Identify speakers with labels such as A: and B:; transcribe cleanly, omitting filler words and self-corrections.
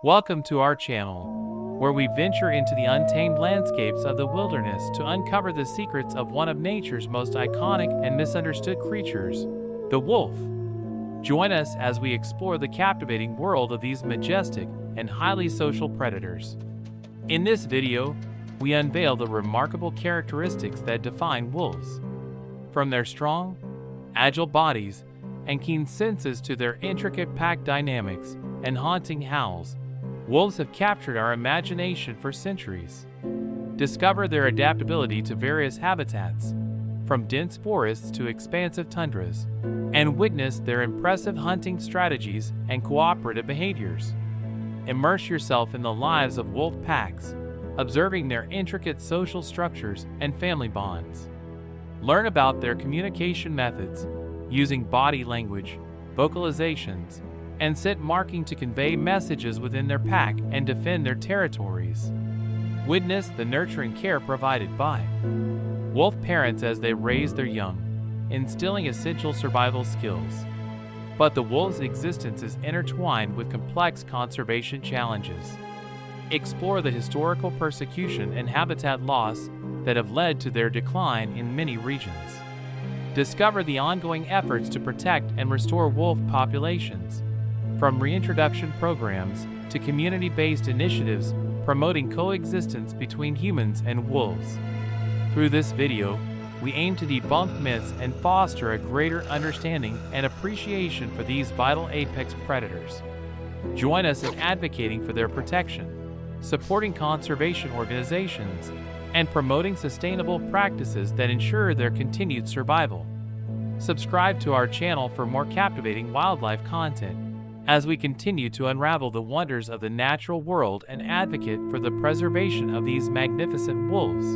A: Welcome to our channel, where we venture into the untamed landscapes of the wilderness to uncover the secrets of one of nature's most iconic and misunderstood creatures, the wolf. Join us as we explore the captivating world of these majestic and highly social predators. In this video, we unveil the remarkable characteristics that define wolves. From their strong, agile bodies and keen senses to their intricate pack dynamics and haunting howls, wolves have captured our imagination for centuries. Discover their adaptability to various habitats, from dense forests to expansive tundras, and witness their impressive hunting strategies and cooperative behaviors. Immerse yourself in the lives of wolf packs, observing their intricate social structures and family bonds. Learn about their communication methods, using body language, vocalizations, and scent marking to convey messages within their pack and defend their territories. Witness the nurturing care provided by wolf parents as they raise their young, instilling essential survival skills. But the wolf's existence is intertwined with complex conservation challenges. Explore the historical persecution and habitat loss that have led to their decline in many regions. Discover the ongoing efforts to protect and restore wolf populations, from reintroduction programs to community-based initiatives promoting coexistence between humans and wolves. Through this video, we aim to debunk myths and foster a greater understanding and appreciation for these vital apex predators. Join us in advocating for their protection, supporting conservation organizations, and promoting sustainable practices that ensure their continued survival. Subscribe to our channel for more captivating wildlife content as we continue to unravel the wonders of the natural world and advocate for the preservation of these magnificent wolves.